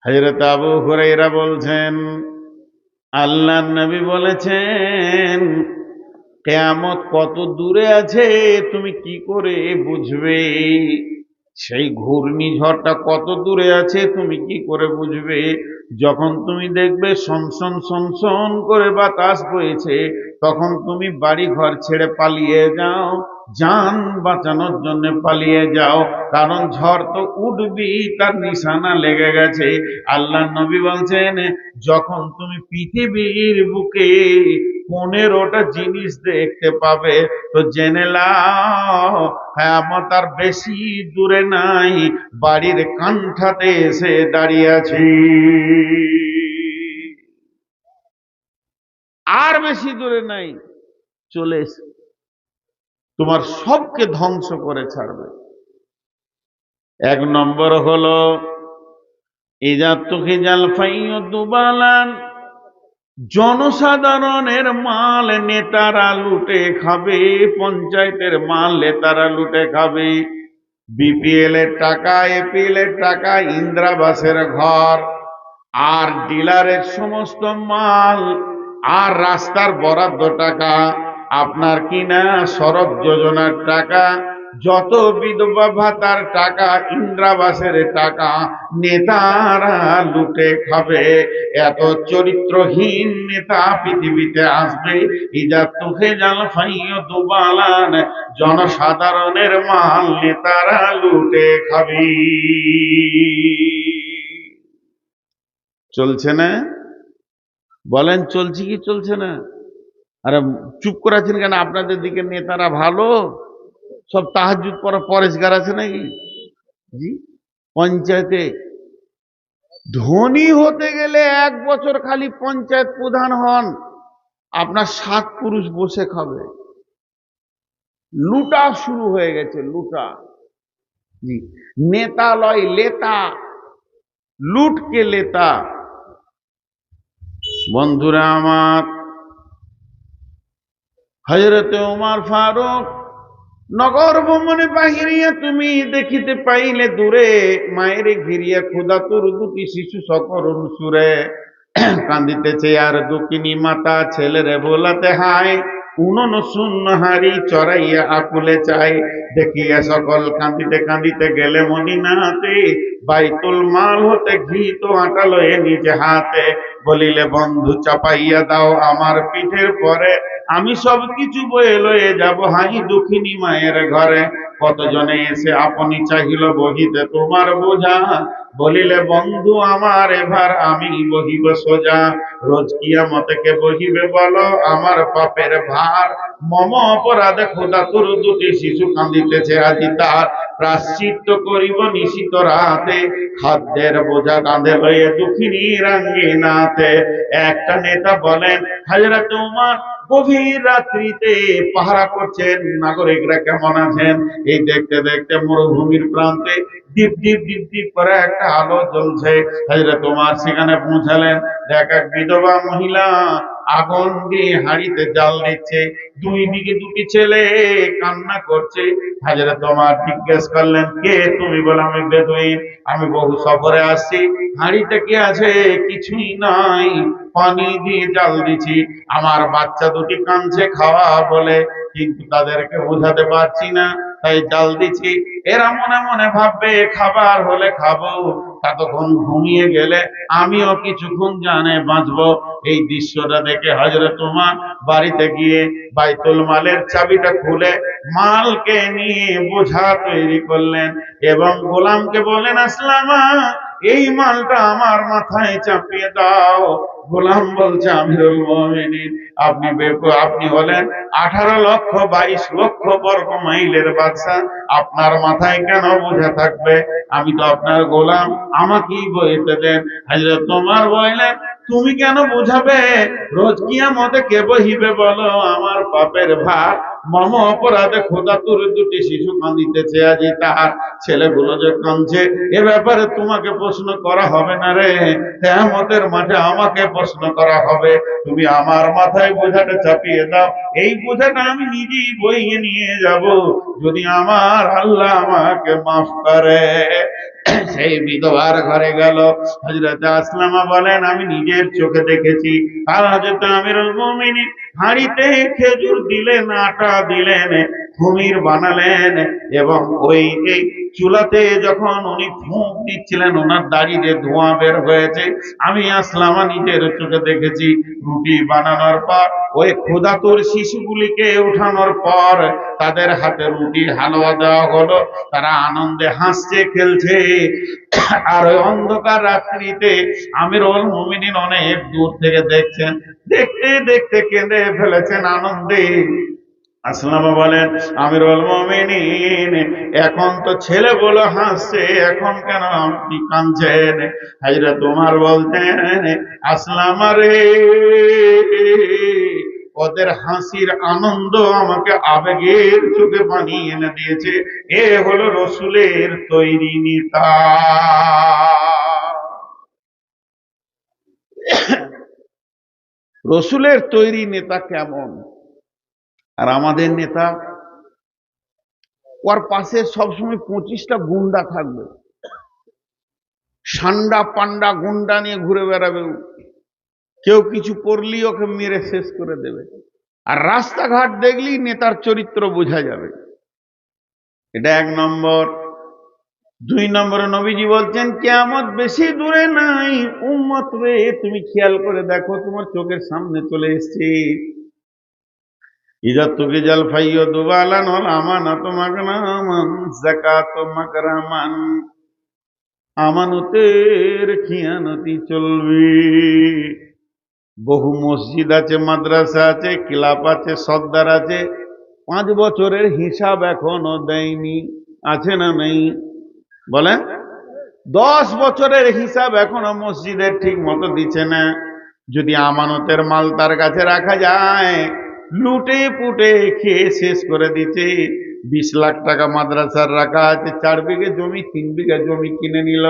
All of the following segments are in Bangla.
হযরত আবু হুরায়রা বলছেন, আল্লাহর নবী বলেছেন, কিয়ামত কত দূরে আছে তুমি কি করে বুঝবে? সেই ঘূর্ণিঝড়টা কত দূরে আছে তুমি কি করে বুঝবে? যখন তুমি দেখবে সনসন সনসন করে বাতাস বইছে, তখন তুমি বাড়ি ঘর ছেড়ে পালিয়ে যাও, জান বাঁচানোর জন্য পালিয়ে যাও, কারণ ঝড় তো উঠবি, তার নিশানা লেগে গেছে। আল্লাহ নবী বলছেন, যখন তুমি পৃথিবীর বুকে 15টা জিনিস দেখতে পাবে, তো জেনে নাও কিয়ামত আর বেশি দূরে নাই, বাড়ির কান্ঠাতে এসে দাঁড়িয়ে আছি। আর বেশি দূরে নাই, চলে এসে তোমার সবকে ধ্বংস করে ছাড়বে। এক নম্বর হলো ইজা তুখিজাল ফাইয়্যুদু বালান, জনসাধারণের মাল নেতারা লুটে খাবে, পঞ্চায়েতের মাল নেতারা লুটে খাবে। বিপিএল এর টাকা, এপিএল এর টাকা, ইন্দিরাবাসের ঘর, আর ডিলারের সমস্ত মাল, আর রাস্তার বরাদ্দ টাকা, আপনার কিনা সড়ক যোজনার টাকা, যত বিধবা ভাতার টাকা, ইন্দিরাবাসের টাকা নেতারা লুটে খাবে। এত চরিত্রহীন নেতা পৃথিবীতে আসবে। ইজা তুখিজাল ফাইয়্যুদু বালান, জনসাধারণের মাল নেতারা লুটে খাবে। চলছে না? বলেন চলছে কি চলছে না? আরে চুপ করে আছেন কেন? আপনাদের দিকে নেতারা ভালো, সব তাহাজ্জুদ পড়া পরেশগার আছে নাকি? জি, পঞ্চায়েতে ধনী হতে গেলে 1 বছর খালি পঞ্চায়েত প্রধান হন, আপনার 7 পুরুষ বসে খাবে। লুটা শুরু হয়ে গেছে, লুটা। জি, নেতা লয় লেতা, লুটকে লেতা। বন্ধুরা আমার, হযরতে ওমর ফারুক নগর ভ্রমণে বাহিরিয়া তুমি দেখিতে পাইলে দূরে মায়ের ঘিরিয়া ক্ষুধাতুর দুটি শিশু সকরুণ সুরে কান্দিতেছে, আর দুঃখিনী মাতা ছেলেরে বোলাতে হায়, উনন শূন্য হাড়ি চড়াইয়া আকুলে চাই। দেখিয়া সকল কাঁদিতে কাঁদিতে গেলে মদিনাতে, বাইতুল মাল হতে ঘি তো আটা লয়ে নিজে হাতে, বলিলে বন্ধু চাপাইয়া দাও আমার পিঠের পরে, আমি সব কিছু বয়ে লয়ে যাব হাই দুঃখিনী মায়ের ঘরে। কতজনে এসে আপনি চাহিল বহিতে তোমার বোঝা, বলিলে বন্ধু আমার এবার আমি বহিব সোজা। রোজ কিয়ামতে কে বহিবে বলো আমার পাপের ভার, মম অপরাধে খোদা তোর দুটি শিশু কাঁদিতেছে আজি তার, প্রাশ্চিত্য করিব নিশিত রাতে, খাদ্যের বোঝা কাঁধে লয়ে দুঃখিনী রাঙ্গিনাতে। একটা নেতা বলেন, হযরত ওমর গভীর রাত্রিতে পাহারা করছেন, নাগরিকরা কেমন আছেন? এই দেখতে দেখতে মরুভূমির প্রান্তে ডিপ ডিপ ডিপ ডিপ করে একটা আলো জ্বলছে। হযরত ওমর সেখানে পৌঁছালেন, দেখ এক বিধবা মহিলা আগুন দিয়ে হাঁড়িতে জাল দিচ্ছে, দুই দিকে দুটি ছেলে কান্না করছে। হযরত ওমর জিজ্ঞেস করলেন, কে তুমি? বলে, আমি বেদুইন, আমি বহু সফরে আসছি, হাঁড়িতে কি আছে? কিছুই নাই, পানি দিয়ে জাল দিছি, আমার বাচ্চা দুটি কাঁদছে খাওয়া বলে, কিন্তু তাদেরকে বোঝাতে পারছি না, তাই জাল দিছি। এরা মনে মনে ভাববে খাবার হলে খাবো, ততক্ষণ ঘুমিয়ে গেলে আমিও কিছুক্ষণ জানে বাঁচবো। এই দৃশ্যটা দেখে হযরত ওমর বাড়িতে গিয়ে বাইতুল মালের চাবিটা খুলে মালকে নিয়ে বোঝা তৈরি করলেন এবং গোলামকে বলেন, আসলামা, এই মালটা আমার মাথায় চাপিয়ে দাও। গোলাম বলছে, আমিরুল মুমিনিন, আপনি হলেন 18,22,00,000 বর্গ মাইলের বাদশা, আপনার মাথায় কেন বোঝা থাকবে? আমি তো আপনার গোলাম, আমাকেই বইতে দেন। হযরত ওমর বললেন, তুমি কেন বুঝাবে? রোজ কিয়ামতে কে বহিবে বলো আমার পাপের ভার, মম অপরাধে খোদা তোর দুটি শিশু কাঁদিতেছে আজি তার, ছেলেগুলো যে কাঁদছে, এ ব্যাপারে তোমাকে প্রশ্ন করা হবে না রে, কিয়ামতের মাঠে আমাকে প্রশ্ন করা হবে। তুমি আমার মাথায় বোঝাটা চাপিয়ে দাও, এই বোঝাটা আমি নিজেই বইয়ে নিয়ে যাব, যদি আমার আল্লাহ আমাকে মাফ করে। সেই বিধবার ঘরে গেল। হযরত আসলামা বলেন আমি নিজের চোখে দেখেছি। আর হযরত আমিরুল মুমিনিন হাঁড়িতে খেজুর দিলেন, আটা দিলেন, কুমির বানালেন, এবং ওই এই চুলাতে যখন উনি ফুঁক দিচ্ছিলেন ওনার দাড়িতে ধোঁয়া বের হয়েছে। আমি আসলামা নিজের চোখে দেখেছি। রুটি বানানোর পর ওই ক্ষুধাতুর শিশুগুলিকে উঠানোর পর তাদের হাতে রুটি হালুয়া দেওয়া হলো। তারা আনন্দে হাসছে, খেলছে। আর ওই অন্ধকার রাত্রিতে আমিরুল মুমিনিন অনেক দূর থেকে দেখছেন। দেখতে দেখতে কেঁদে ফেলেছেন আনন্দে। আসলামা বলেন আমিরুল মুমিনিন, এখন তো ছেলেগুলো হাসছে, এখন কেন আপনি কাঁদছেন? হযরত ওমর বলতেন আসলামা রে, ওদের হাসির আনন্দ আমাকে আবেগের চোখে পানি এনে দিয়েছে। এ হলো রসুলের তৈরি নেতা। রসুলের তৈরি নেতা কেমন? আর আমাদের নেতা, ওর পাশে সবসময় 25টা গুন্ডা থাকবে, সান্ডা পান্ডা গুন্ডা নিয়ে ঘুরে বেড়াবে। কেউ কিছু করলেই ওকে মেরে শেষ করে দেবে। আর রাস্তাঘাট দেখলেই নেতার চরিত্র বোঝা যাবে। এটা 1 নম্বর। 2 নম্বরে নবীজি বলছেন কিয়ামত বেশি দূরে নাই, উম্মত রে তুমি খেয়াল করে দেখো, তোমার চোখের সামনে চলে এসেছে। ইযা তুকিজাল ফাইয়্যদু বালান ওয়াল আমানাতু মাগনামান যাকাতু মাকরামান, আমানতের খিয়ানতি চলবে। বহু মসজিদ আছে, মাদ্রাসা আছে, ক্লাব আছে, সর্দার আছে, 5 বছরের হিসাব এখনো দেয়নি। আছে না নেই? বলেন। 10 বছরের হিসাব এখনো মসজিদের ঠিক মতো দিচ্ছে না। যদি আমানতের মাল তার কাছে রাখা যায়, লুটে পুটে খেয়ে শেষ করে দিচ্ছে। 20 লাখ টাকা মাদ্রাসার রাখা আছে, 4 বিঘে জমি, 3 বিঘা জমি কিনে নিল,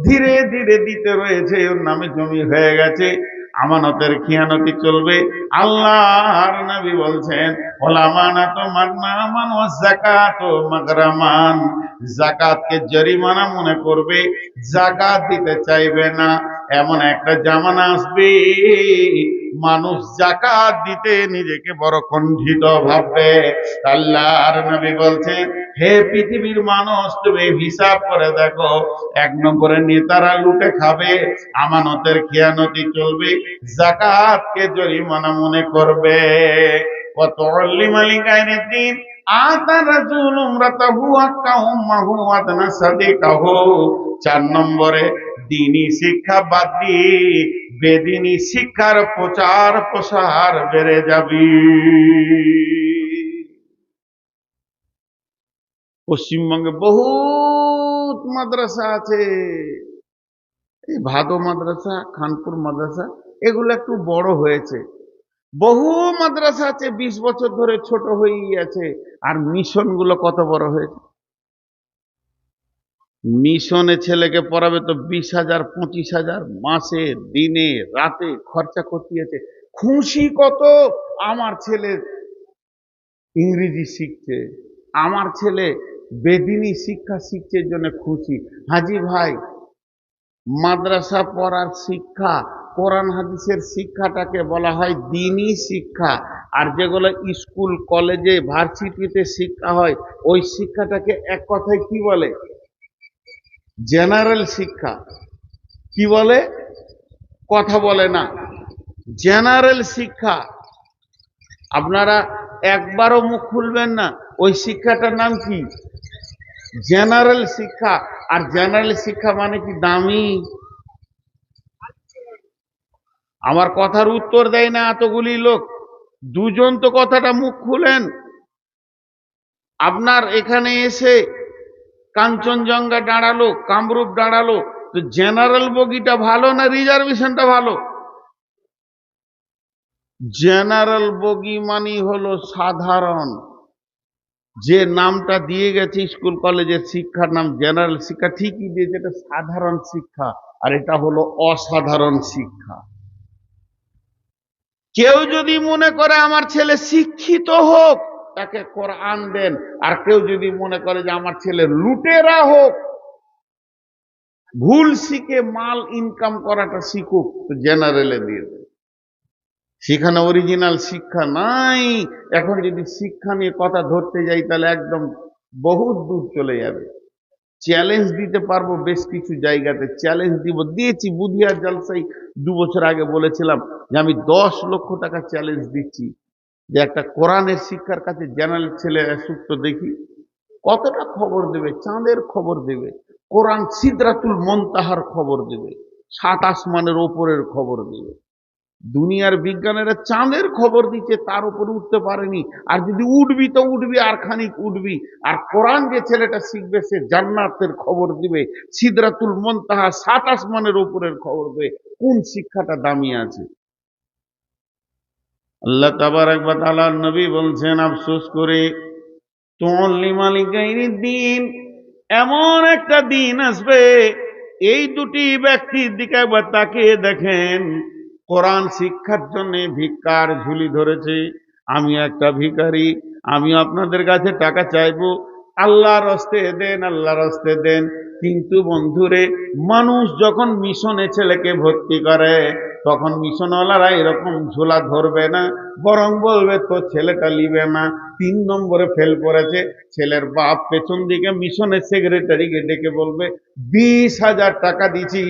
ধীরে ধীরে দিতে রয়েছে, ওর নামে জমি হয়ে গেছে। আমানতের খিয়ানতি চলবে। আল্লাহর নবী বলছেন ওলামানাতু মাগনামান ওয়াজ যাকাতু মাগরামান, যাকাতকে জরিমানা মনে করবে, যাকাত দিতে চাইবে না। এমন একটা জামানা আসবে মানুষ যাকাত দিতে নিজেকে বড় কণ্ঠিত ভাববে। আল্লাহর নবী বলছেন হে পৃথিবীর মানুষ, তুমি হিসাব করে দেখো, 1 নম্বরে নেতারা লুটে খাবে, আমানতের খিয়ানতি চলবে, যাকাতকে জরিমানা মনে করবে। কত অল্লিমালি গায়নের দিন আতা রাজুল উমরাতাহু আক্কা উম্মাহু আদনা সাদিকাহু। 4 নম্বরে দ্বীনি শিক্ষা বাদ দিয়ে বেদিনী শিক্ষার প্রচার প্রসার বেড়ে যাবে। পশ্চিমবঙ্গে বহুত মাদ্রাসা আছে। এই ভাদো মাদ্রাসা, খানপুর মাদ্রাসা, এগুলো একটু বড় হয়েছে। বহু মাদ্রাসা আছে 20 বছর ধরে ছোট হয়েই আছে। আর মিশন গুলো কত বড় হয়েছে। মিশনে ছেলেকে পড়াবে তো 20,000 25,000 মাসে, দিনে, রাতে খরচা করতে। খুশি কত, আমার ছেলে ইংরেজি শিখছে, আমার ছেলে বেদিনী শিক্ষা শিখছে, জন্য খুশি। হাজি ভাই, মাদ্রাসা পড়ার শিক্ষা, কোরআন হাদিসের শিক্ষাটাকে বলা হয় দ্বীনি শিক্ষা। আর যেগুলো স্কুল কলেজে ভার্সিটিতে শিক্ষা হয়, ওই শিক্ষাটাকে এক কথায় কি বলে? জেনারেল শিক্ষা। কি বলে? কথা বলে না। জেনারেল শিক্ষা। আপনারা একবারও মুখ খুলবেন না, ওই শিক্ষাটার নাম কি? জেনারেল শিক্ষা। আর জেনারেল শিক্ষা মানে কি দামি? আমার কথার উত্তর দেয় না এতগুলি লোক। 2 জন তো কথাটা মুখ খুলেন। আপনার এখানে এসে কাঞ্চনজঙ্ঘা দাঁড়ালো, কামরূপ দাঁড়ালো, তো জেনারেল বগিটা ভালো না রিজার্ভেশনটা ভালো? জেনারেল বগি মানে হলো সাধারণ। যে নামটা দিয়ে গেছে স্কুল কলেজের শিক্ষার নাম জেনারেল শিক্ষা, ঠিকই দিয়েছে, এটা সাধারণ শিক্ষা। আর এটা হলো অসাধারণ শিক্ষা। কেউ যদি মনে করে আমার ছেলে শিক্ষিত হোক, তাকে কোরআন দেন। আর কেউ যদি মনে করে যে আমার ছেলে লুটেরা হোক, ভুল শিখে মাল ইনকাম করাটা শিখুক, জেনারেলে দিয়ে দেবে। সেখানে অরিজিনাল শিক্ষা নাই। এখন যদি শিক্ষা নিয়ে কথা ধরতে যাই তাহলে একদম বহুত দূর চলে যাবে। চ্যালেঞ্জ দিতে পারবো, বেশ কিছু জায়গাতে চ্যালেঞ্জ দিয়েছি। বুধিয়ার জলসাই 2 বছর আগে বলেছিলাম যে আমি 10 লক্ষ টাকা চ্যালেঞ্জ দিচ্ছি যে একটা কোরআনের শিক্ষার কাছে জেনারেল ছেলে সুস্থ দেখি কতটা খবর দেবে, চাঁদের খবর দেবে, কোরআন সিদরাতুল মুনতাহার খবর দেবে, 7 আসমানের ওপরের খবর দেবে। দুনিয়ার বিজ্ঞানীরা চাঁদের খবর দিচ্ছে, তার উপরে উঠতে পারেনি। আর যদি উঠবি তো উঠবি আর খানিক উঠবি। আর কোরআন যে ছেলেটা শিখবে সে জান্নাতের খবর দিবে, সিদরাতুল মুনতাহা 7 আসমানের উপরের খবর দেবে। কোন শিক্ষাটা দামি আছে? আল্লাহ তাবারাক ওয়া তাআলার নবী বলছেন, আফসোস করে তুল্লিমালি গায়রিদ দ্বীন, এমন একটা দিন আসবে এই দুটি ব্যক্তির দিকে একবার তাকিয়ে দেখেন। কোরআন শিক্ষার জন্য ভিক্ষার ঝুলি ধরেছে। আমি একটা ভিখারি, আমি আপনাদের কাছে টাকা চাইবো, আল্লাহর রাস্তে দেন, আল্লাহর রাস্তে দেন। কিন্তু বন্ধুরে, মানুষ যখন মিশনে ছেলেকে ভর্তি করে তখন মিশনওয়ালারা এরকম ঝোলা ধরবে না, বরং বলবে তো ছেলেটা লিবে না, 3 নম্বরে ফেল করেছে। ছেলের বাপ পেছন দিকে মিশনের সেক্রেটারিকে ডেকে বলবে 20,000 টাকা দিছি,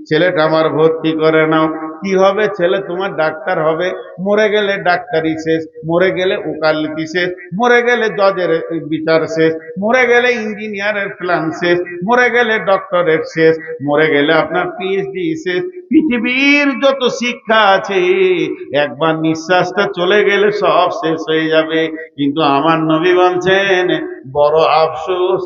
ছেলেটা আমার ভর্তি করে নাও। কি হবে? ছেলে তোমার ডাক্তার হবে। মরে গেলে ডাক্তারি শেষ, মরে গেলে ওকালতি শেষ, মরে গেলে জজের বিচার শেষ, মরে গেলে ইঞ্জিনিয়ারের প্ল্যান শেষ, মরে গেলে ডক্টরের শেষ, মরে গেলে আপনার পিএইচডি শেষ। পৃথিবীর যত শিক্ষা আছে একবার নিঃশ্বাসটা চলে গেলে সব শেষ হয়ে যাবে। কিন্তু আমার নবী বলছেন, বড় আফসোস,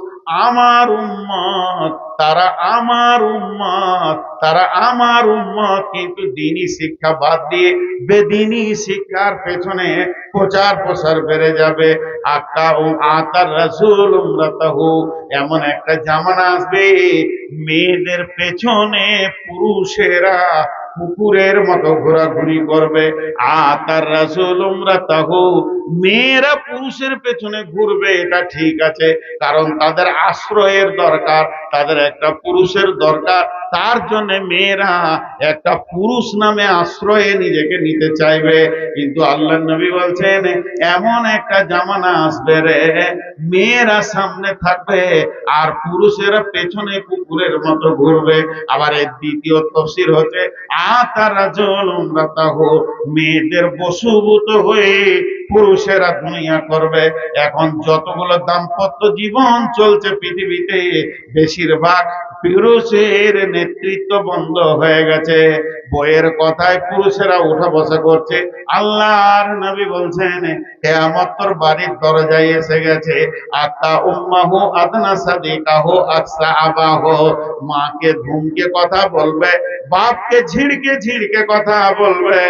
আমার উম্মত, তারা আমার উম্মত, তারা আমার উম্মত, কিন্তু দ্বীনি শিক্ষা বাদ দিয়ে বেদিনী শিক্ষার পেছনে প্রচার প্রসার বেড়ে যাবে। আকা ও আতার রাসূল উমরাতাহু, এমন একটা জামানা আসবে মেয়েদের পেছনে পুরুষেরা কুকুরের মতো ঘোরাঘুরি করবে। আতার রাসূল উমরাতাহু, মেয়েরা পুরুষের পেছনে ঘুরবে, এটা ঠিক আছে, কারণ তাদের আশ্রয়ের দরকার, তাদের একটা পুরুষের দরকার। তার জন্য মেয়েরা একটা পুরুষ নামে আশ্রয়ে নিজেকে নিতে চাইবে। কিন্তু আল্লাহ নবী বলছেন, এমন একটা জামানা আসবে রে, মেয়েরা সামনে থাকবে আর পুরুষেরা পেছনে কুকুরের মতো ঘুরবে। আবার এর দ্বিতীয় তফসির হচ্ছে, আতারা জলমরাতাহ, মেয়েদের বশীভূত হয়ে পুরুষেরা দুনিয়া করবে। এখন যতগুলো দাম্পত্য জীবন চলছে পৃথিবীতে, বেশিরভাগ পুরুষের নেতৃত্ব বন্ধ হয়ে গেছে, বইয়ের কথায় পুরুষেরা উঠা বসা করছে। আল্লাহর নবী বলছেন, কিয়ামত তোর বাড়ির দরজায় এসে গেছে। আতা উম্মাহু আদনা সাদিকাহু আকসা আবাহু, মাকে ধুমকে কথা বলবে, বাপকে ঝিড়কে ঝিড়কে কথা বলবে।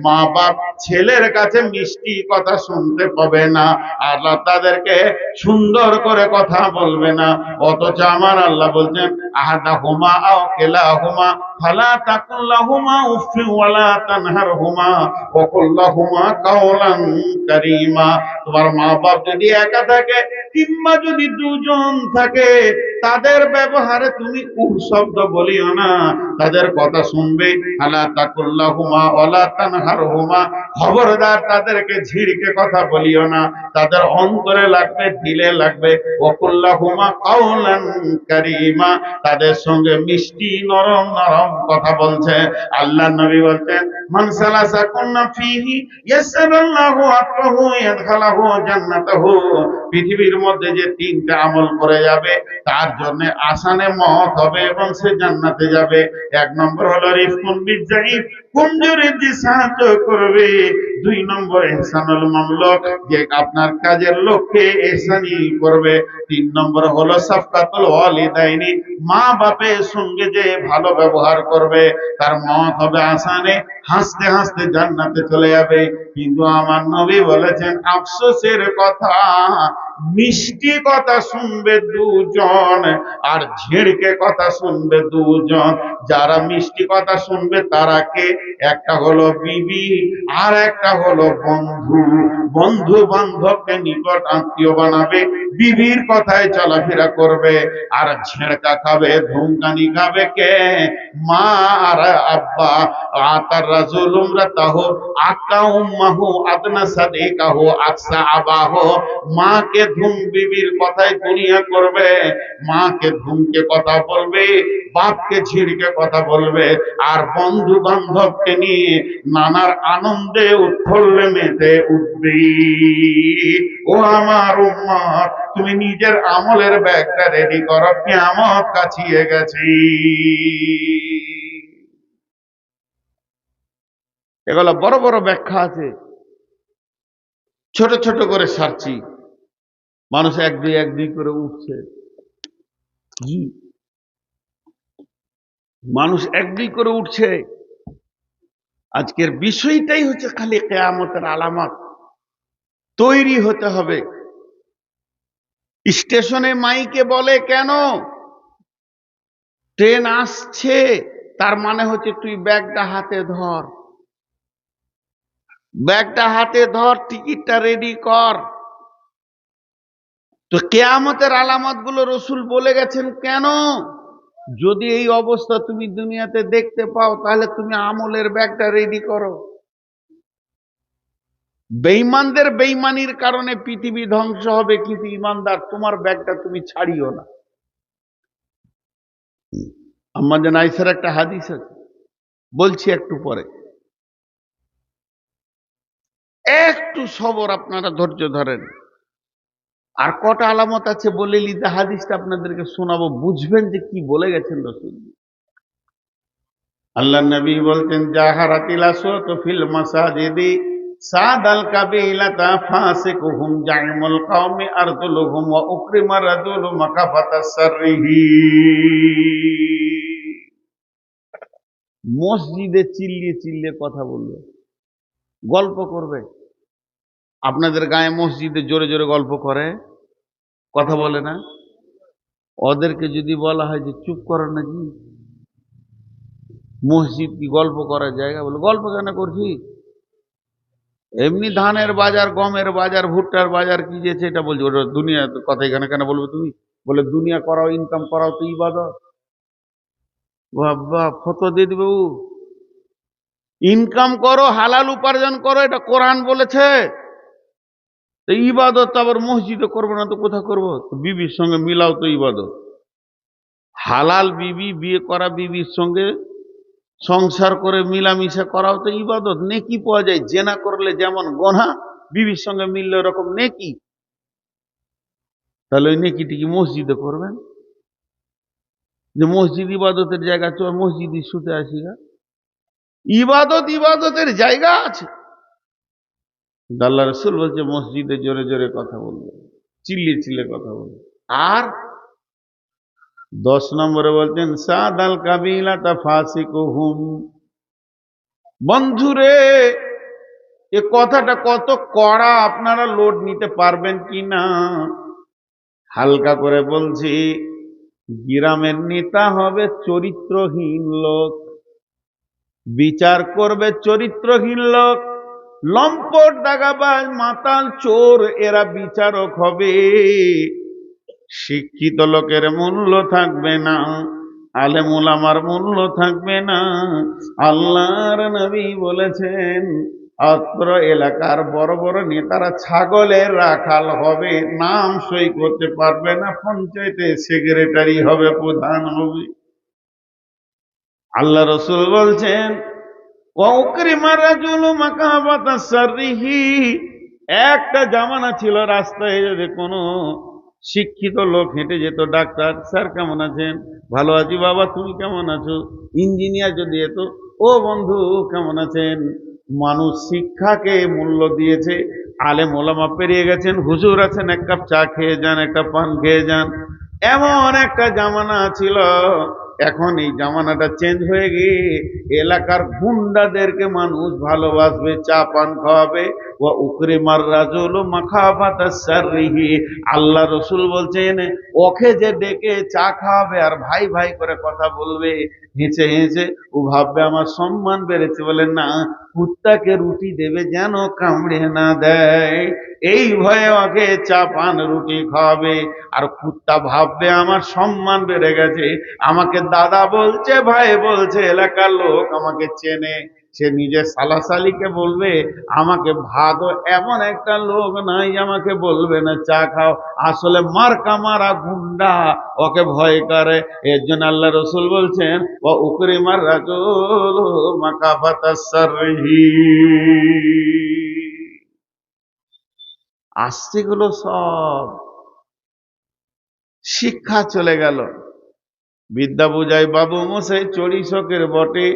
মা বাপ ছেলের কাছে মিষ্টি কথা শুনতে পাবে না, আল্লাহ তাদেরকে সুন্দর করে কথা বলবে না। অথচ আমার আল্লাহ বলছেন, আহাদাহুমা আও কিলাহুমা ফালা তাকুল লাহুমা উফফিন ওয়ালা তানহারহুমা ওয়া কুল লাহুমা কাওলান কারীমা। তোমার মা বাপ যদি একা থাকে কিংবা যদি দুজন থাকে, তাদের ব্যবহারে তুমি উহ শব্দ বলিও না, তাদের কথা শুনবে। আলা তাকুল লাহুমা ওয়ালা তানহারহুমা, খবরদার তাদেরকে ঝিড়কে কথা বলিও না, তাদের অন্তরে লাগবে, দিলে লাগবে। ওয়া কুল লাহুমা কাওলান কারীমা, তাদের সঙ্গে মিষ্টি নরম নরম কথা বলছে। আল্লাহ নবী বলতেন, মান সালাসা কুন্না ফিহি ইয়াসসারাল্লাহু আতরাহু ইয়াদখালাহু জান্নাতাহু, পৃথিবীর মধ্যে যে 3টা আমল করে যাবে তার জন্য আসানে মত হবে এবং সে জান্নাতে যাবে। 1 নম্বর হলো রিফকুন বিজাইফ, কমজোরের যে সাহায্য করবে। 2 নম্বর ইহসানুল মামলুক, যে আপনার কাজের লোককে ইহসানি করবে। 3 নম্বর হলো সাফকাতুল ওয়ালিদাইনি, মা বাপের সঙ্গে যে ভালো ব্যবহার করবে, তার মত হবে আসানে, হাসতে হাসতে জান্নাতে চলে যাবে। কিন্তু আমার নবী বলেছেন আফসোসের কথা, মিষ্টি কথা শুনবে দুজন আর ঝেড়কে কথা শুনবে দুজন। যারা মিষ্টি কথা শুনবে তারা কে? একটা হলো বিবি আর একটা হলো বন্ধু। বন্ধু বান্ধবকে নিকট আত্মীয় বানাবে, বিবির কথায় চলাফেরা করবে। আর ঝেড়কা খাবে, ধুমকানি খাবে কে? মা আর আব্বা। আতার রাজুল উমরাতাহু আকা উম্মাহু আদনা সাদিকাহু আকসা আবাহু। মাকে ধুম বিবির কথায় দুনিয়া করবে, মাকে ধুমকে কথা বলবে, বাপকে ঝিড়কে কথা বলবে, আর বন্ধু বান্ধবকে নিয়ে নানার আনন্দে উৎফুল্লে মেতে উঠবে। ও আমার উম্মত, তুমি নিজের আমলের ব্যাগটা রেডি করো, কিয়ামত কাছিয়ে গেছে। এগুলো বড় বড় ব্যাখ্যা আছে, ছোট ছোট করে সারছি। মানুষ এক দুই করে উঠছে। জি, মানুষ এক দুই করে উঠছে। আজকের বিষয়টাই হচ্ছে খালি কিয়ামতের আলামত। তৈরি হতে হবে। স্টেশনে মাইকে বলে কেন? ট্রেন আসছে, তার মানে হচ্ছে তুই ব্যাগটা হাতে ধর, ব্যাগটা হাতে ধর, টিকিটটা রেডি কর। তো কিয়ামতের আলামত গুলো রসুল বলে গেছেন কেন? যদি এই অবস্থা তুমি দুনিয়াতে দেখতে পাও, তাহলে তুমি আমলের ব্যাগটা রেডি করো। বেঈমানদের বেঈমানির কারণে পৃথিবী ধ্বংস হবে, কিন্তু ইমানদার তোমার ব্যাগটা তুমি ছাড়িও না। আমাদের আয়েশার একটা হাদিস আছে, বলছি একটু পরে। একটু সবর, আপনারা ধৈর্য ধরেন। আর কটা আলামত আছে বলে লিতে হাদিসটা আপনাদেরকে শোনাবো, বুঝবেন যে কি বলে গেছেন রাসূল। আল্লাহ নবী বলতেন, জাহারাতিল আসওয়াতু ফিল মাসাজিদি সাদাল কাবিলাতা ফাসিকুহুম জাইমুল কওমি আরদুলুহুম ওয়া উকরিমা রাজুলু মাকাফাতাস সাররিহি। মসজিদে চিল্লিয়ে চিল্লিয়ে কথা বলবে, গল্প করবে। আপনাদের গায়ে মসজিদে জোরে জোরে গল্প করে, কথা বলে না? ওদেরকে যদি বলা হয় যে চুপ করো নাকি, মসজিদ কি গল্প করার জায়গা? বলে গল্প কেন করছি, এমনি ধানের বাজার, গমের বাজার, ভুট্টার বাজার কি যে সেটা বলছি, ওটা দুনিয়া কথা এখানে কেন বলবে তুমি? বলে দুনিয়া করাও, ইনকাম করাও তো ইবাদত। বাবা ফতোয়া দিয়ে দিবে, ইনকাম করো, হালাল উপার্জন করো, এটা কোরআন বলেছে। তো ইবাদত আবার মসজিদে করবো না তো কোথা করবো? বিবির সঙ্গে মিলাও তো ইবাদত। হালাল বিবি, বিয়ে করা বিবির সঙ্গে সংসার করে মিলামিশা করাও তো ইবাদত, নেকি পাওয়া যায়। জেনা করলে যেমন গোনা, বিবির সঙ্গে মিললে এরকম নেকি। তাহলে ওই নেকিটি কি মসজিদে করবেন? যে মসজিদ ইবাদতের জায়গা, চল মসজিদে শুতে আসি গা। ইবাদত ইবাদতের জায়গা আছে। আল্লাহ রাসূল বলছে মসজিদে জোরে জোরে কথা বলবে, চিল্লিয়ে চিল্লিয়ে কথা বলবে। আর 10 নম্বরে বলছেন সাদাল কাবিলাতা ফাসিকুহুম। বন্ধুরে, এ কথাটা কত কড়া, আপনারা লোড নিতে পারবেন কিনা? হালকা করে বলছি, গ্রামের নেতা হবে চরিত্রহীন লোক, বিচার করবে চরিত্রহীন লোক। লম্পট, দাগাবাজ, মাতাল, চোর এরা বিচারক হবে। শিক্ষিত লোকের মূল্য থাকবে না, আলেম ওলামার মূল্য থাকবে না। আল্লাহর নবী বলেছেন অত্র এলাকার বড় বড় নেতারা ছাগলের রাখাল হবে, নাম সই করতে পারবে না, পঞ্চায়েতে সেক্রেটারি হবে, প্রধান হবে। আল্লাহ রাসূল বলছেন ওয়া উকরিমা রাজুলু মাকাফাতাস সাররিহি। একটা জামানা ছিল, রাস্তায় যদি কোনো শিক্ষিত লোক হেঁটে যেত, ডাক্তার স্যার কেমন আছেন? ভালো আছি বাবা, তুমি কেমন আছো? ইঞ্জিনিয়ার যদি যেত, ও বন্ধু কেমন আছেন? মানুষ শিক্ষাকে মূল্য দিয়েছে। আলেম ওলামা পেরিয়ে গেছেন, হুজুর আছেন, এক কাপ চা খেয়ে যান, একটা পান খেয়ে যান। এমন একটা জামানা ছিল, এখন এই জামানাটা চেঞ্জ হয়ে গিয়ে এলাকার গুন্ডাদেরকে মানুষ ভালোবাসবে, চা পান খাওয়াবে। ওয়া উকরিমার রাজুল মাখাফাতা সাররিহি, আল্লাহ রসুল বলছেন ওকে যে ডেকে চা খাওয়াবে আর ভাই ভাই করে কথা বলবে, হেসে হেসে, ও ভাববে আমার সম্মান বেড়েছে। বলেন না, কুত্তাকে রুটি দেবে যেন কামড়ে না দেয়, এই ভয়ে ওকে চা পান রুটি খাওয়াবে। আর কুত্তা ভাববে আমার সম্মান বেড়ে গেছে, আমাকে দাদা বলছে, ভাই বলছে, এলাকার লোক আমাকে চেনে। সে নিজের সালাসালিকে বলবে আমাকে ভাদো এমন একটা লোক নাই আমাকে বলবে না চা খাও। আসলে মার্কা মারা গুন্ডা, ওকে ভয় করে। এর জন্য আল্লাহ রসুল বলছেন ও উকরিমার রাজুল মাকাফাতাস সারহি। আসছেগুলো সব শিক্ষা চলে গেল। বিদ্যা বুঝাই বাবু মশাই চড়ি শোকের বটে,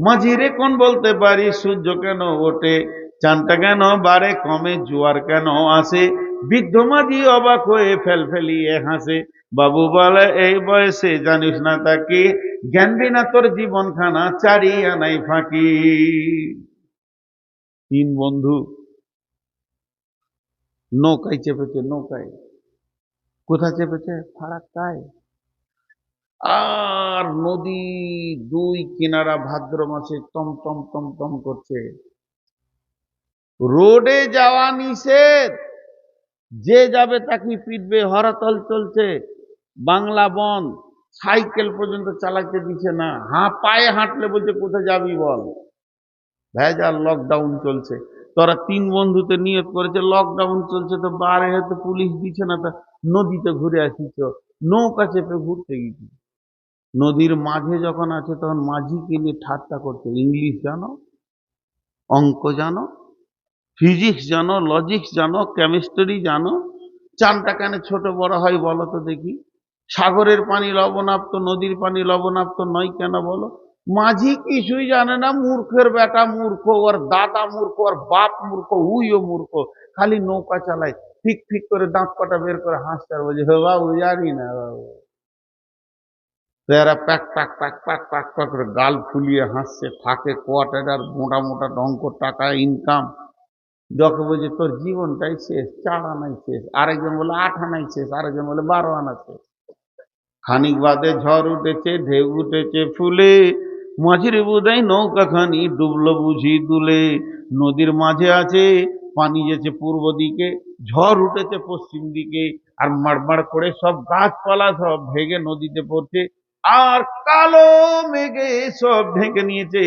মাঝিরে কোন বলতে পারি সূর্য কেন ওঠে, চানটা কেন বারে কমে জোয়ার কেন আসে, বৃদ্ধ মাঝি অবাক হয়ে ফেল ফেলিয়ে হাসে। বাবু বলে এই বয়সে জানিস না তাকে, জ্ঞান বিনা তোর জীবন খানা চারি আনাই ফাঁকি। তিন বন্ধু নৌকায় চেপেছে, নৌকায় কোথা চেপেছে, ফারাক্কায়। আর নদী দুই কিনারা ভাদ্র মাসে টম টম টম টম করছে, রোডে যাওয়া নিষেধ, যে যাবে তাকে পিটবে, হরতাল চলছে, বাংলা বন্ধ, সাইকেল পর্যন্ত চালাতে দিচ্ছে না, পায়ে হাঁটলে বলছে কোথায় যাবি বল, ভেজাল লকডাউন চলছে। তোরা তিন বন্ধুতে নিয়ত করেছে লকডাউন চলছে তো বারে হয়তো পুলিশ দিচ্ছে না, তা নদীতে ঘুরে আসিছ, নৌকা চেপে ঘুরতে গেছি। নদীর মাঝে যখন আছে তখন মাঝিকে নিয়ে ঠাট্টা করছে, ইংলিশ জানো, অঙ্ক জানো, ফিজিক্স জানো, লজিক্স জানো, কেমিস্ট্রি জানো, চানটা কেন ছোট বড় হয় বলো তো দেখি, সাগরের পানি লবণাক্ত, নদীর পানি লবণাক্ত নয় কেন বলো। মাঝি কিছুই জানে না, মূর্খের বেটা মূর্খ, ওর দাদা মূর্খ, ওর বাপ মূর্খ, উইও মূর্খ, খালি নৌকা চালায়, ঠিক ঠিক করে দাঁত কটা বের করে হাসতে আর বলছে হে বাবু জানি না বাবু। এরা pack pack pack pack pack pack করে গাল ফুলিয়ে হাসছে, থাকে কোয়ার্টার মোটা মোটা অঙ্ক টাকা ইনকাম। যখন বলছে তোর জীবনটাই শেষ, 4 আনাই শেষ, আরেকজন বলে 8 আনাই শেষ, আরেকজন বলে 12 আনা শেষ। খানিক বাদে ঝড় উঠেছে, ঢেউ উঠেছে ফুলে, মাঝির বুদাই নৌকা খানি ডুবলো বুঝি দুলে। নদীর মাঝে আছে, পানি যেছে পূর্ব দিকে, ঝড় উঠেছে পশ্চিম দিকে, আর মাড়মাড় করে সব গাছপালা সব ভেঙে নদীতে পড়ছে, আর কালো মেঘে সব ঢেকে নিয়েছে।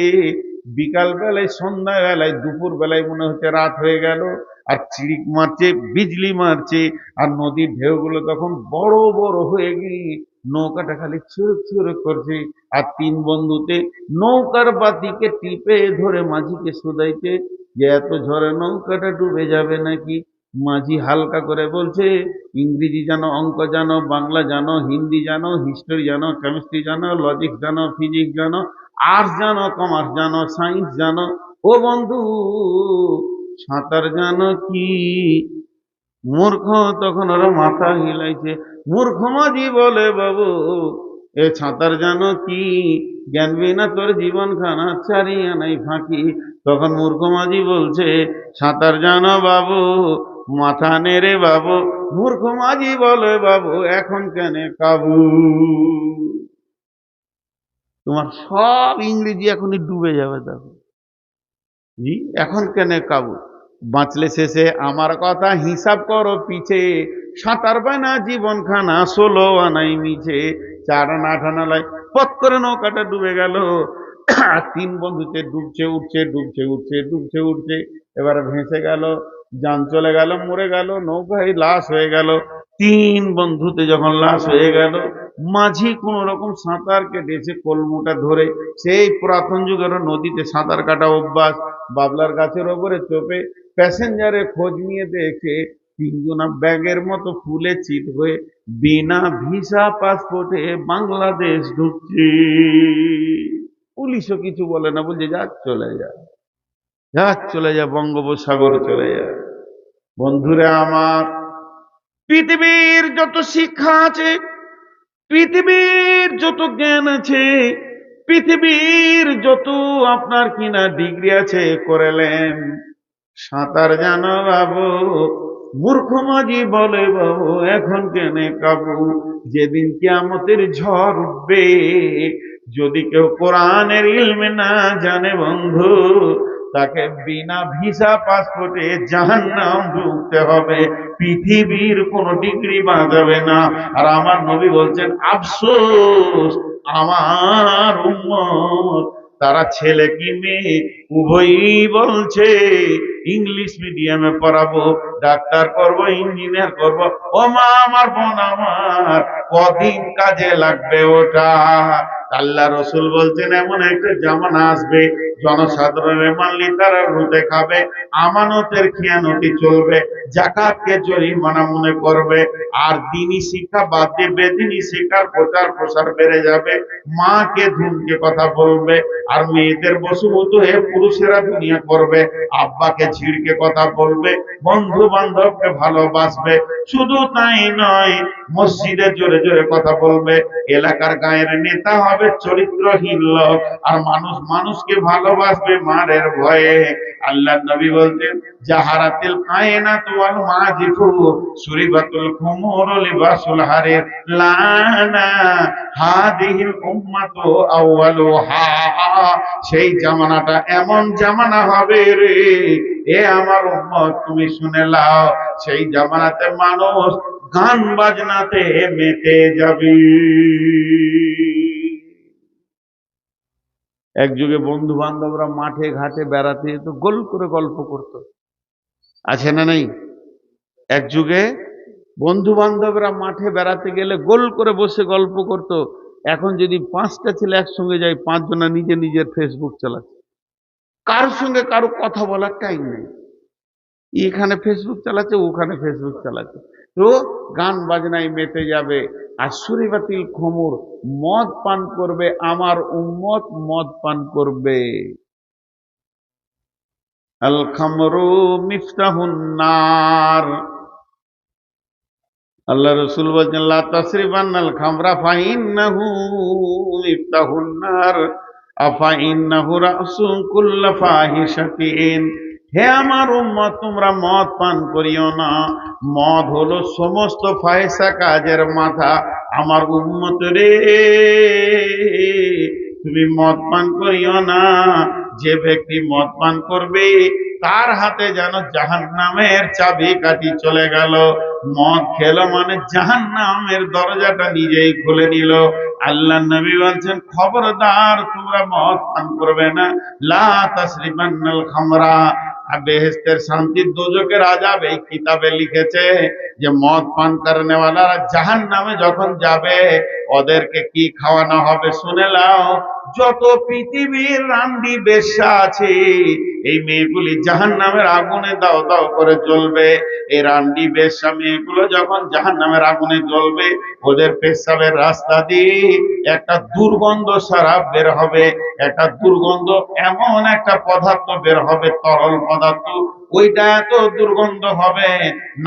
বিকাল বেলায়, সন্ধ্যা বেলায়, দুপুর বেলায় মনে হচ্ছে রাত হয়ে গেল, আর চিড়িক মারছে, বিজলি মারছে, আর নদীর ঢেউগুলো তখন বড় বড় হয়ে গিয়ে নৌকাটা খালি ছুড়ে ছুড়ে করছে। আর তিন বন্ধুতে নৌকার বাতিকে টিপে ধরে মাঝিকে শুধাইছে যে এত ঝড়ে নৌকাটা ডুবে যাবে নাকি। মাঝি হালকা করে বলছে ইংরেজি জানো, অঙ্ক জানো, বাংলা জানো, হিন্দি জানো, হিস্ট্রি জানো, কেমিস্ট্রি জানো, লজিক জানো, ফিজিক্স জানো, আর্টস জানো, কমার্স জানো, সায়েন্স জানো, ও বন্ধু সাঁতার জানো কি। মূর্খ তখন ওরা মাথা হিলাইছে। মূর্খ মাঝি বলে বাবু এ সাঁতার জানো কি, জ্ঞান বিনা তোর জীবন খানা চারি আনাই ফাঁকি। তখন মূর্খ মাঝি বলছে সাঁতার জানো বাবু, মাথা নেড়ে বাবু। মূর্খ মাঝি বলে বাবু এখন কেন কাবু, তোমার সব ইংরেজি এখনই ডুবে যাবে, দেখো জি এখন কেন কাবু। বাঁচলে শেষে আমার কথা হিসাব করো পিছে, সাঁতার বানা জীবন খানা 16 আনাই মিছে। 4 আনা 8 আনা লাই, পথ করে নৌকাটা ডুবে গেল। আর তিন বন্ধুতে ডুবছে উঠছে, ডুবছে উঠছে, ডুবছে উঠছে, এবারে ভেসে গেল, যান চলে গেল, মরে গেল, নৌকায় লাশ হয়ে গেল। তিন বন্ধুতে যখন লাশ হয়ে গেল, মাঝি কোন রকম সাঁতার কেটেছে কলমুটা ধরে, সেই পুরাতন যুগের নদীতে সাঁতার কাটা অভ্যাস। বাবলার গাছের ওপরে চোপে প্যাসেঞ্জারের খোঁজ নিয়ে দেখে তিনজনা ব্যাগের মতো ফুলে চিত হয়ে বিনা ভিসা পাসপোর্টে বাংলাদেশ ঢুকছে। পুলিশও কিছু বলে না, বলছে যা চলে যা, যা চলে যা, বঙ্গোপসাগর চলে যা। বন্ধুরা আমার, পৃথিবীর যত শিক্ষা আছে পৃথিবীর যত জ্ঞান আছে, পৃথিবীর যত আপনার কিনা ডিগ্রি আছে করেলেন, সাঁতার জানো বাবু? মূর্খ মাঝি বলে বাবু এখন কেনে কাবু? যেদিন কিয়ামতের ঝড় উঠবে, যদি কেউ কোরআনের ইলমে না জানে বন্ধু, তাকে বিনা ভিসা পাসপোর্টে জাহান্নাম ঢুকতে হবে, পৃথিবীর কোন ডিগ্রি বাঁচাবে না। আর আমার নবী বলছেন, আফসোস আমার উম্মত, তারা ছেলে কি মেয়ে উভয়ই বলছে ইংলিশ মিডিয়ামে পড়াবো, ডাক্তার করব, ইঞ্জিনিয়ার করব। ও মা আমার, বোন আমার, কদিন কাজে লাগবে ওটা? আল্লাহ রসুল বলছেন, এমন একটা জামানা আসবে, জনসাধারণের মানলি তারা রুটে খাবে, আমানতের খিয়ানতি চলবে, জাকাতকে জরিমানা মনে করবে, আর দিনী শিক্ষা বাদ দিয়ে বেদিনী শিক্ষার প্রচার প্রসার বেড়ে যাবে। মাকে ধুমকে কথা বলবে, আর মেয়েদের বশীভূত হয়ে পুরুষেরা দুনিয়া করবে, আব্বাকে ঝিড়কে কথা বলবে, বন্ধু বান্ধবকে ভালোবাসবে। শুধু তাই নয়, মসজিদে জোরে জোরে কথা বলবে, এলাকার গায়ের নেতা হবে চরিত্রহীন লোক, আর মানুষ মানুষকে ভালোবাসবে মারের ভয়ে। আল্লাহ নবী বলতেন, জাহারাতিল কায়নাত ওয়াল মাজিফু সুরিবাতুল খুমুর লিবাসুল হারির লানা হাদিহিল উম্মাতু আউয়ালুহা। সেই জামানাটা এমন জামানা হবে রে, এ আমার উম্মত তুমি শুনে লাও, সেই জামানাতে মানুষ গান বাজনাতে মেতে যাবে। এক যুগে বন্ধু বান্ধবরা মাঠে ঘাটে বেড়াতে যেত, গোল করে গল্প করত, আছে না নেই? এক যুগে বন্ধু বান্ধবরা মাঠে বেড়াতে গেলে গোল করে বসে গল্প করত। এখন যদি 5টা ছেলে একসঙ্গে যায়, 5জনা নিজে নিজের ফেসবুক চালাচ্ছে, কারোর সঙ্গে কারো কথা বলার টাইম নেই, এখানে ফেসবুক চালাচ্ছে, ওখানে ফেসবুক চালাচ্ছে। তো গান বাজনায় মেতে যাবে। আর সুরিবাতিল খমুর, মদ পান করবে, আমার উম্মত মদ পান করবে। আল খামরু মিফতাহুন নার, আল্লাহ রসুল বলছেন, লা তাসরিবান্নাল খামরা ফাইন্নাহু মিফতাহুন নার আফাইন্নাহু রাসু কুল্লি ফাহিশাতিন। হে আমার উম্মত, তোমরা মদ পান করিও না, মদ হলো সমস্ত ফাহিশা কাজের মাথা। আমার উম্মত রে, তুমি মদ পান করিও না। যে ব্যক্তি মদ পান করবে, তার হাতে যেন জাহান্নামের চাবি কাঠি চলে গেল। মদ খেলো মানে জাহান্নামের দরজাটা নিজেই খুলে নিল। আল্লাহ নবী বলছেন, খবরদার তোমরা মদ পান করবে না। লা তাসরিবান্নাল খামরা। আর বেহেশতের শান্তি, দোজখের আযাব এই কিতাবে লিখেছে যে মদ পান করনে ওয়ালারা জাহান্নামে যখন যাবে, ওদেরকে কি খাওয়ানো হবে শুনে নাও। যত পৃথিবীর রান্ডি বেশ্যা আছে, এই মেয়েগুলি জাহান্নামের আগুনে দাও দাও করে জ্বলবে। এই রান্ডি বেশ্যা মেয়েগুলো যখন জাহান্নামের আগুনে জ্বলবে, ওদের পেশাবের রাস্তা দিয়ে একটা দুর্গন্ধ শরাব বের হবে, একটা দুর্গন্ধ, এমন একটা পদার্থ বের হবে, তরল পদার্থ, ওইটা এত দুর্গন্ধ হবে,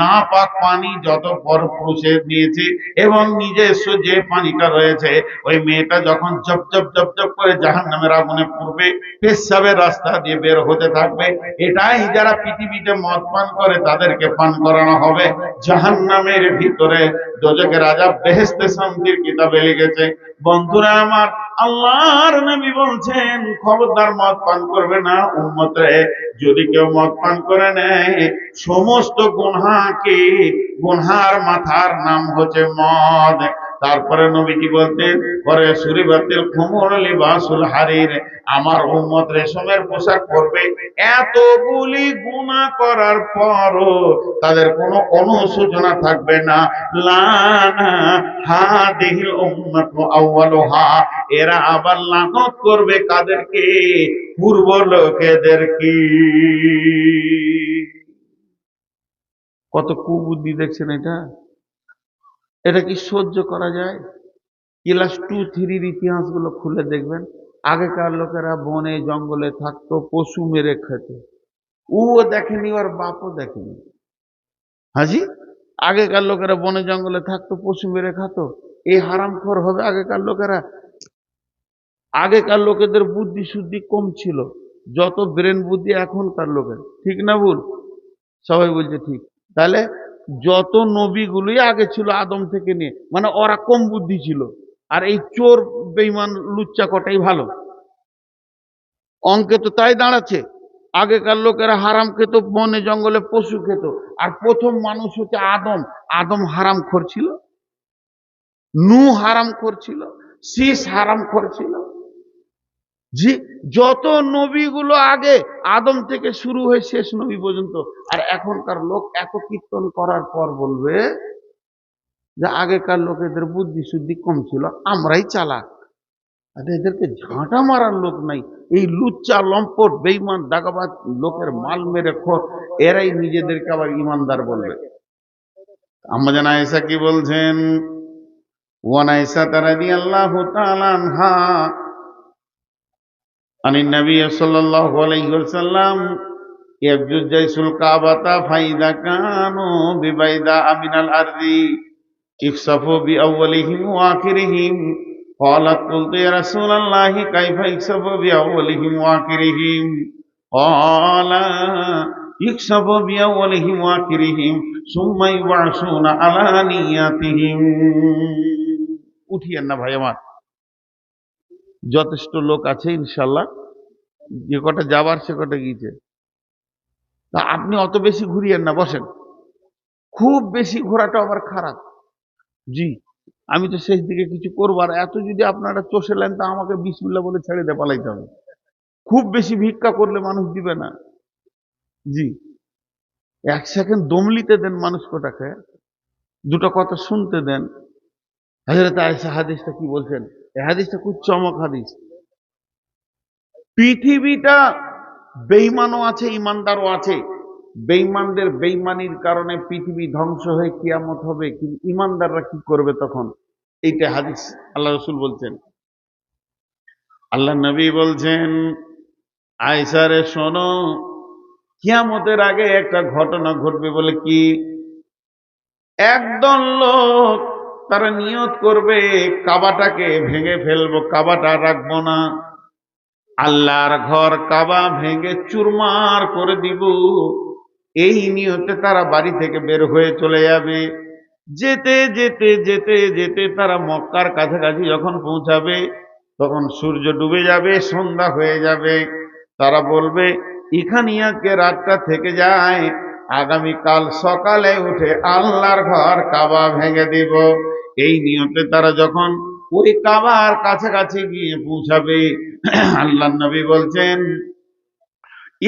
না পাক পানি যত পুরুষে দিয়েছে এবং নিজস্ব যে পানিটা রয়েছে, ওই মেয়েটা যখন জপ জপ জপ জপ করে জাহান্নামের আগুনে পড়বে, পেশাবের রাস্তা দিয়ে বের হতে থাকবে। এটাই যারা পৃথিবীতে মদ পান করে তাদেরকে পান করানো হবে জাহান্নামের ভিতরে। দোজখের আযাব বেহেশতে শান্তির কিতাবে লিখেছে। বন্ধুরা আমার, আল্লাহর নবী বলছেন, খবরদার মদ পান করবে না উম্মত রে। যদি কেউ মদ পান করে নেয়, সমস্ত গুনহাকে, গুনহার মাথার নাম হচ্ছে মদ। তারপরে নবীজি বলতেন, পরে সুরিবাতিল খুমুর লিবাসুল হারির, আমার উম্মত রেশমের পোশাক পরবে। এতগুলি গুনাহ করার পরও তাদের কোনো অনুশোচনা থাকবে না। লানা হাদিহিল উম্মাতু আউয়ালুহা, এরা আবার লানত করবে কাদেরকে? পূর্ব লোকেদেরকে। কত কুবুদ্ধি দেখছেন এটা! এটা কি সহ্য করা যায়? ক্লাস 2-3 ইতিহাস গুলো খুলে দেখবেন, আগেকার লোকেরা বনে জঙ্গলে থাকতো, পশু মেরে খেত। ও দেখেনি, ওর বাপও দেখেনি। হাজি, আগেকার লোকেরা বনে জঙ্গলে থাকতো, পশু মেরে খাতো। এই হারামখোর হবে আগেকার লোকেরা? আগেকার লোকেদের বুদ্ধি শুদ্ধি কম ছিল, যত ব্রেন বুদ্ধি এখনকার লোকের। ঠিক না ভুল? সবাই বলছে ঠিক। তাহলে যত নবীগুলোই আগে ছিল আদম থেকে নিয়ে, মানে ওরা কম বুদ্ধি ছিল, আর এই চোর বেঈমান লুচ্চা কটাই ভালো। অঙ্কে তো তাই দাঁড়াচ্ছে। আগেকার লোকেরা হারাম খেত, বনে জঙ্গলে পশু খেত, আর প্রথম মানুষ হচ্ছে আদম। আদম হারাম করছিল, নূহ হারাম করছিল, শীষ হারাম করছিল। জি, যত নবীগুলো আগে আদম থেকে শুরু হয়ে শেষ নবী পর্যন্ত। আর এখনকার লোক এত কীর্তন করার পর বলবে যে আগেকার লোকেদের বুদ্ধি শুদ্ধি কম ছিল, আমরাই চালাক। আর এদেরকে ঝাঁটা মারার লোক নাই। এই লুচ্চা লম্পট বেঈমান দাগাবাজ লোকের মাল মেরে খোর, এরাই নিজেদেরকে আবার ইমানদার বলবে। আম্মা জান আয়েশা কি বলছেন? ওয়ান আয়েশা রাদিয়াল্লাহু তাআলা আনহা আনিন নবী সাল্লাল্লাহু আলাইহি ওয়াসাল্লাম ইয়াবজুজাইসুল কাবাতা ফাইদা কানু বিবাইদা আমিনাল আরদি ইফসাফু বিআউয়ালিহিম ওয়া আখিরিহিম। قالت قلت يا رسول الله كيف يكسب بأولهم وآخرهم؟ قال يكسب بأولهم وآخرهم ثم يبعثون على نياتهم। উঠিয়েন না ভাই আমার, যথেষ্ট লোক আছে ইনশাল্লাহ, যে কটা যাবার সে কটা গিয়েছে। তা আপনি অত বেশি ঘুরিয়েন না, বসেন। খুব বেশি ঘোরাটা আবার খারাপ। জি, আমি তো শেষ দিকে কিছু করবো, আর এত যদি আপনারা চষেলেন তা আমাকে বিসমিল্লাহ বলে ছেড়ে দিয়ে পালাইতে হবে। খুব বেশি ভিক্ষা করলে মানুষ দিবে না। জি, এক সেকেন্ড দম নিতে দেন মানুষ কটাকে, দুটো কথা শুনতে দেন। হযরত আয়েশা হাদিসটা কি বলছেন? এই হাদিসটা খুব চমক হাদিস। পৃথিবীটা বেঈমানও আছে, ইমানদারও আছে। বেঈমানদের বেঈমানির কারণে পৃথিবী ধ্বংস হয়ে কিয়ামত হবে, কিন্তু ইমানদাররা কি করবে তখন? এইটা হাদিস, আল্লাহ রাসূল বলছেন। আল্লাহ নবী বলছেন, আয়েশা রে শোনো, কিয়ামতের আগে একটা ঘটনা ঘটবে। বলে কি? একদল লোক তারা নিয়ত করবে কাবাটাকে ভেঙে ফেলবো, কাবাটা রাখবো না, আল্লাহর ঘর কাবা ভেঙে চুরমার করে দিব। এই নিয়তে তারা বাড়ি থেকে বের হয়ে চলে যাবে। যেতে যেতে যেতে যেতে তারা মক্কার কাছাকাছি যখন পৌঁছাবে, তখন সূর্য ডুবে যাবে, সন্ধ্যা হয়ে যাবে। তারা বলবে এখানে আজকে রাতটা থেকে যায়, আগামীকাল সকালে উঠে আল্লাহর ঘর কাবা ভেঙে দিব। এই নিয়তে তারা যখন ওই কাবার কাছাকাছি গিয়ে পৌঁছাবে, আল্লাহ নবী বলছেন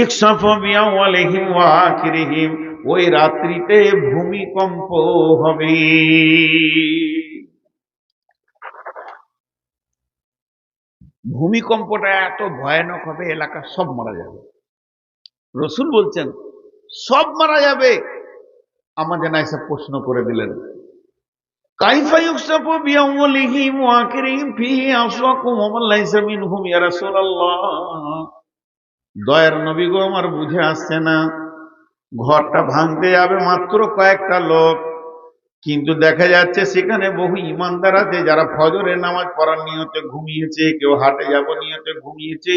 ইকসাফু বিআওয়ালিহিম ওয়া আখিরিহিম, ওই রাত্রিতে ভূমিকম্প হবে। ভূমিকম্পটা এত ভয়ানক হবে, এলাকা সব মারা যাবে। রাসূল বলছেন সব মারা যাবে। আমাদের আয়েশা প্রশ্ন করে দিলেন, কাইফা ইউকসাফু বিআওয়ালিহিম ওয়া আখিরিহিম ফিহি আসওয়াকুম ওয়া মান লাইসা মিনহুম ইয়া রাসূলুল্লাহ। দয়ার নবী গো, আমার বুঝে আসছে না। ঘরটা ভাঙতে যাবে মাত্র কয়েকটা লোক, কিন্তু দেখা যাচ্ছে সেখানে বহু ইমানদার আছে যারা ফজরের নামাজ পড়ার নিয়তে ঘুমিয়েছে, কেউ হাটে যাব নিয়তে ঘুমিয়েছে।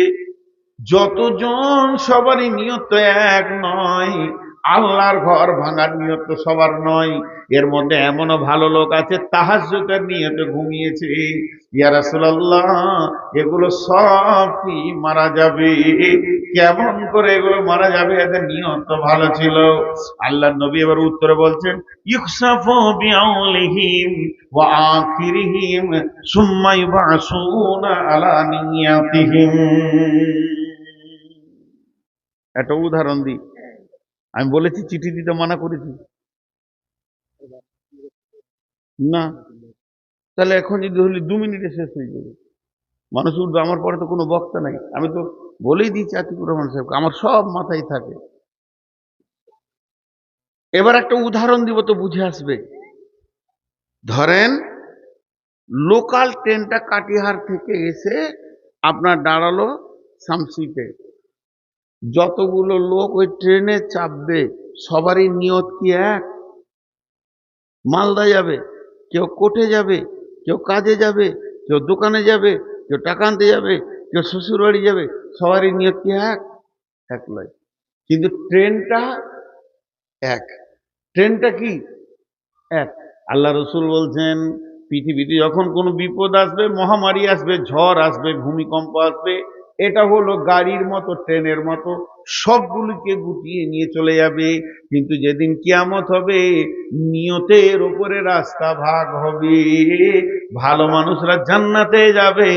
যতজন সবারই নিয়ত তো এক নয়, আল্লাহর ঘর ভাঙার নিয়ত তো সবার নয়। এর মধ্যে এমনও ভালো লোক আছে তাহাজ্জুদের নিয়তে ঘুমিয়েছে। ইয়া রাসূলুল্লাহ, এগুলো সব কি মারা যাবে? কেমন করে এগুলো মারা যাবে? এদের নিয়ত তো ভালো ছিল। আল্লাহর নবী এবার উত্তরে বলছেন ইউকসাফু বিআউলিহিম ওয়া আখিরিহিম সুম্মা ইউবআসুনা আলা নিয়াতিহিম। একটা উদাহরণ দিই। আমি বলেছি চিঠি দিতে মানা করেছি না? তাহলে এখন যদি হলে 2 মিনিটে শেষ হয়ে যাবে, মানুষ উঠবে। আমার পরে তো কোনো বক্তা নাই, আমি তো বলেই দিয়েছি আতিকুর রহমান সাহেবকে, আমার সব মাথায় থাকে। এবার একটা উদাহরণ দিব তো বুঝে আসবে। ধরেন লোকাল ট্রেনটা কাটিহার থেকে এসে আপনার দাঁড়ালো শামসিতে। যতগুলো লোক ওই ট্রেনে চাপবে সবারই নিয়ত কি এক? মালদা যাবে, কেউ কোটে যাবে, কেউ কাজে যাবে, কেউ দোকানে যাবে, কেউ টাকা আনতে যাবে, কেউ শ্বশুর বাড়ি যাবে, সবারই নিয়ত কি এক? এক নয়। কিন্তু ট্রেনটা এক। ট্রেনটা কি এক। আল্লাহ রসুল বলছেন, পৃথিবীতে যখন কোনো বিপদ আসবে, মহামারী আসবে, ঝড় আসবে, ভূমিকম্প আসবে, এটা হলো গাড়ির মতো, ট্রেনের মতো, সবগুলিকে গুটিয়ে নিয়ে চলে যাবে। কিন্তু যেদিন কিয়ামত হবে, নিয়তের উপরে রাস্তা ভাগ হবে। ভালো মানুষরা জান্নাতে যাবে,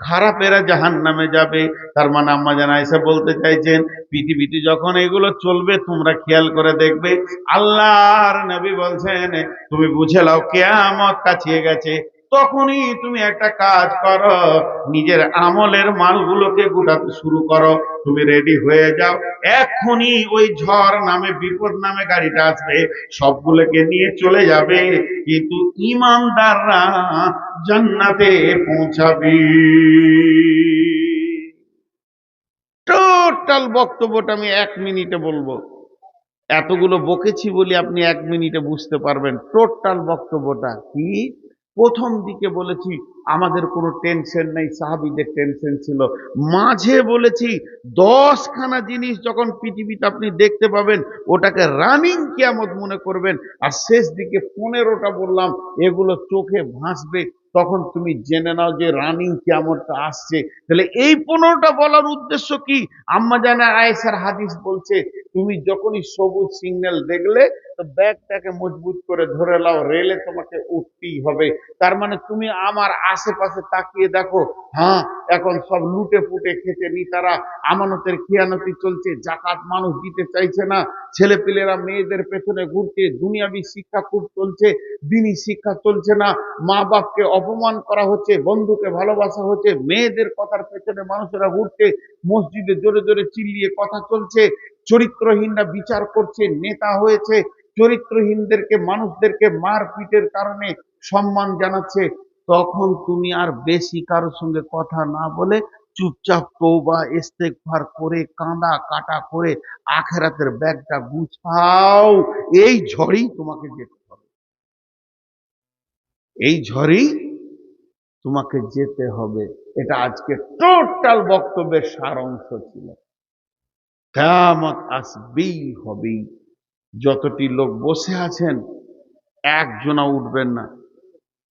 খারাপেরা জাহান্নামে যাবে। তার মানে আম্মা জান আয়েশা বলতে চাইছেন, পৃথিবীতে যখন এগুলো চলবে তোমরা খেয়াল করে দেখবে, আল্লাহর নবী বলছেন তুমি বুঝে নাও কিয়ামত কাছে গেছে। তখনই তুমি একটা কাজ করো, নিজের আমলের মালগুলোকে গোটাতে শুরু করো। তুমি রেডি হয়ে যাও, এক্ষুনি ওই ঝড় নামে, বিপদ নামে গাড়িটা আসবে, সবগুলোকে নিয়ে চলে যাবে। কিন্তু ইমানদাররা জান্নাতে পৌঁছাবে। টোটাল বক্তব্যটা আমি 1 মিনিটে বলবো। এতগুলো বকেছি বলে আপনি 1 মিনিটে বুঝতে পারবেন টোটাল বক্তব্যটা কি। প্রথম দিকে বলেছি আমাদের কোনো টেনশন নেই, সাহাবীদের টেনশন ছিল। মাঝে বলেছি 10খানা জিনিস যখন পৃথিবীতে আপনি দেখতে পাবেন, ওটাকে রানিং কিয়ামত মনে করবেন। আর শেষ দিকে 15টা বললাম, এগুলো চোখে ভাসবে, তখন তুমি জেনে নাও যে রানিং কিয়ামতটা আসছে। তাহলে এই 15টা বলার উদ্দেশ্য কি? আম্মা জানা আয়েশার হাদিস বলছে, তুমি যখনই সবুজ সিগন্যাল দেখলে তো ব্যাগটাকে মজবুত করে ধরে নাও, রেলে তোমাকে উঠতেই হবে। তার মানে তুমি আমার আশেপাশে তাকিয়ে দেখো, হ্যাঁ, এখন সব লুটে পুটে খেতে নেতারা, আমানতের খিয়ানতি চলছে, জাকাত মানুষ দিতে চাইছে না, ছেলেপিলেরা মেয়েদের পেছনে ঘুরছে, দুনিয়াবি শিক্ষা খুব চলছে, দিনী শিক্ষা চলছে না, মা বাপকে অপমান করা হচ্ছে, বন্ধুকে ভালোবাসা হচ্ছে, মেয়েদের কথার পেছনে মানুষেরা ঘুরছে, মসজিদে জোরে জোরে চিল্লিয়ে কথা চলছে, চরিত্রহীনরা বিচার করছে, নেতা হয়েছে, চরিত্রহীনদেরকে, মানুষদেরকে মারপিটের কারণে সম্মান জানাচ্ছে। তখন তুমি আর বেশি কারোর সঙ্গে কথা না বলে চুপচাপ তওবা ইস্তেগফার করে, কাঁদা কাটা করে আখেরাতের ব্যাগটা গুছাও। এই ঝড়েই তোমাকে যেতে হবে, এই ঝড়েই তোমাকে যেতে হবে। এটা আজকে টোটাল বক্তব্যের সার অংশ ছিল। কিয়ামত আসবেই হবেই। যতটি লোক বসে আছেন, একজনা উঠবেন না।